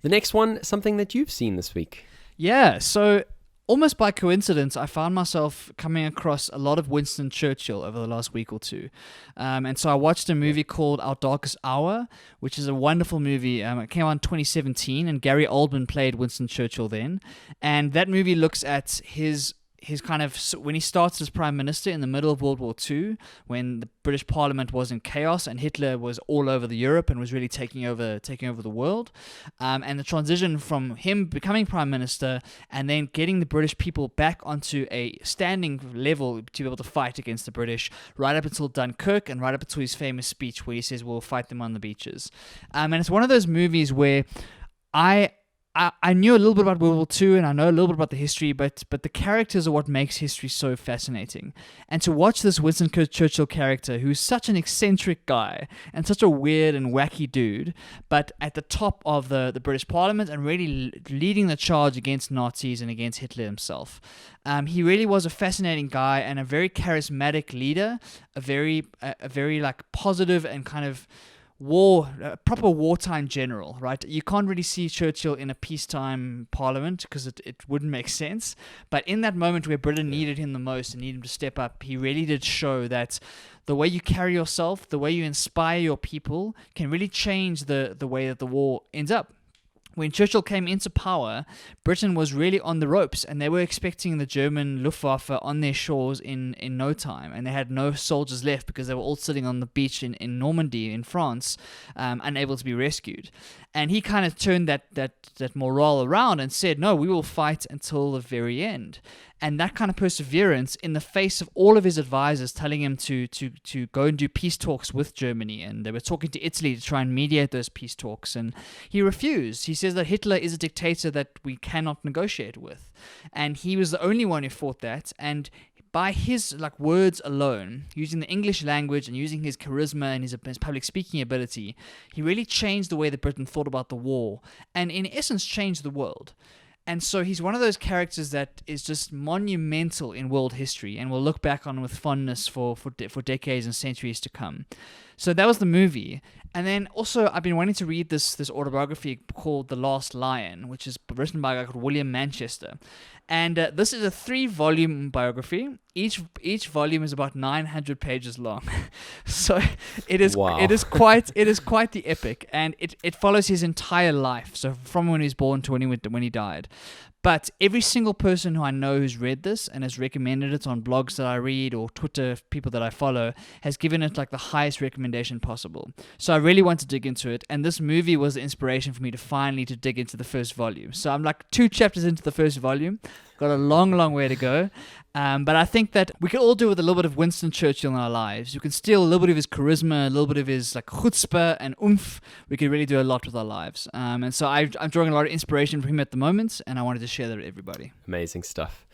The next one, something that you've seen this week. Yeah, so almost by coincidence, I found myself coming across a lot of Winston Churchill over the last week or two. And so I watched a movie called Our Darkest Hour, which is a wonderful movie. It came out in 2017, and Gary Oldman played Winston Churchill then. And that movie looks at his kind of, when he starts as prime minister in the middle of World War II, when the British Parliament was in chaos and Hitler was all over the Europe and was really taking over the world, and the transition from him becoming prime minister and then getting the British people back onto a standing level to be able to fight against the British, right up until Dunkirk and right up until his famous speech where he says we'll fight them on the beaches. And it's one of those movies where I knew a little bit about World War II and I know a little bit about the history, but the characters are what makes history so fascinating. And to watch this Winston Churchill character, who's such an eccentric guy and such a weird and wacky dude, but at the top of the British Parliament and really leading the charge against Nazis and against Hitler himself. He really was a fascinating guy and a very charismatic leader, a very like positive and kind of proper wartime general, right? You can't really see Churchill in a peacetime parliament because it wouldn't make sense. But in that moment where Britain needed him the most and needed him to step up, he really did show that the way you carry yourself, the way you inspire your people can really change the way that the war ends up. When Churchill came into power, Britain was really on the ropes, and they were expecting the German Luftwaffe on their shores in no time, and they had no soldiers left because they were all sitting on the beach in Normandy in France, unable to be rescued. And he kind of turned that morale around and said, no, we will fight until the very end. And that kind of perseverance in the face of all of his advisors telling him to go and do peace talks with Germany. And they were talking to Italy to try and mediate those peace talks. And he refused. He says that Hitler is a dictator that we cannot negotiate with. And he was the only one who fought that. And by his words alone, using the English language and using his charisma and his public speaking ability, he really changed the way that Britain thought about the war. And in essence, changed the world. And so he's one of those characters that is just monumental in world history and we'll look back on with fondness for decades and centuries to come. So that was the movie. And then also I've been wanting to read this autobiography called The Last Lion, which is written by a guy called William Manchester. And this is a 3-volume biography. Each volume is about 900 pages long. So it is quite the epic, and it follows his entire life. So from when he was born to when he died. But every single person who I know who's read this and has recommended it on blogs that I read or Twitter people that I follow has given it the highest recommendation possible. So I really want to dig into it, and this movie was the inspiration for me to finally dig into the first volume. So I'm 2 chapters into the first volume. Got a long way to go. But I think that we could all do with a little bit of Winston Churchill in our lives. You can steal a little bit of his charisma, a little bit of his chutzpah and oomph. We could really do a lot with our lives. And so I'm drawing a lot of inspiration from him at the moment, and I wanted to share that with everybody. Amazing stuff.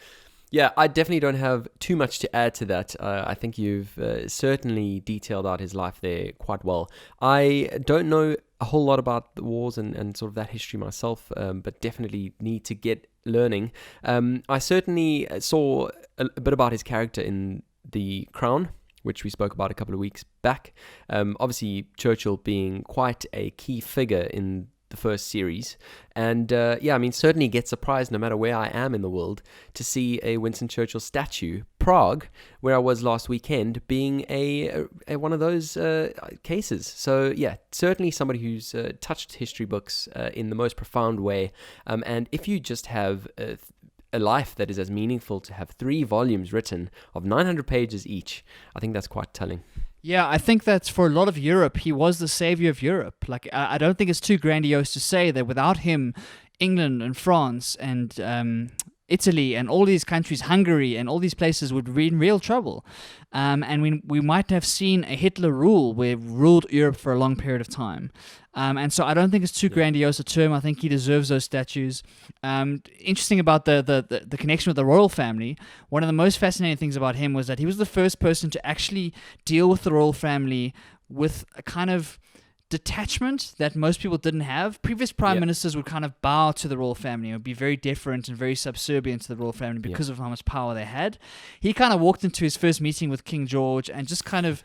Yeah, I definitely don't have too much to add to that. I think you've certainly detailed out his life there quite well. I don't know a whole lot about the wars and sort of that history myself, but definitely need to get learning. I certainly saw a bit about his character in The Crown, which we spoke about a couple of weeks back. Obviously, Churchill being quite a key figure in the first series, and certainly get surprised no matter where I am in the world to see a Winston Churchill statue. Prague, where I was last weekend, being a one of those cases. So yeah, certainly somebody who's touched history books in the most profound way, and if you just have a life that is as meaningful to have 3 volumes written of 900 pages each, I think that's quite telling. Yeah, I think that for a lot of Europe, he was the savior of Europe. I don't think it's too grandiose to say that without him, England and France and Italy and all these countries, Hungary and all these places would be in real trouble. And we might have seen a Hitler rule where ruled Europe for a long period of time. And so I don't think it's too grandiose a term. I think he deserves those statues. Interesting about the connection with the royal family, one of the most fascinating things about him was that he was the first person to actually deal with the royal family with a kind of detachment that most people didn't have. Previous prime ministers would kind of bow to the royal family and would be very deferent and very subservient to the royal family because of how much power they had. He kind of walked into his first meeting with King George and just kind of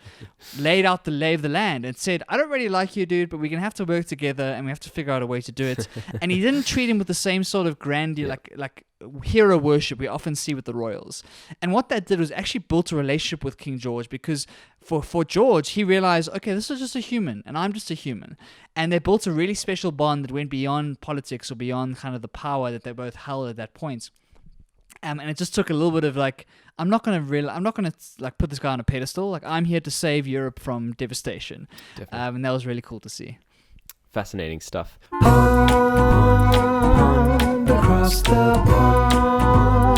laid out the lay of the land and said, I don't really like you, dude, but we're going to have to work together and we have to figure out a way to do it. And he didn't treat him with the same sort of grandeur, like hero worship we often see with the royals. And what that did was actually built a relationship with King George, because for George, he realized, okay, this is just a human and I'm just a human. And they built a really special bond that went beyond politics or beyond kind of the power that they both held at that point. And it just took a little bit of like, I'm not gonna like put this guy on a pedestal. Like, I'm here to save Europe from devastation. And that was really cool to see. Fascinating stuff. Across the pond.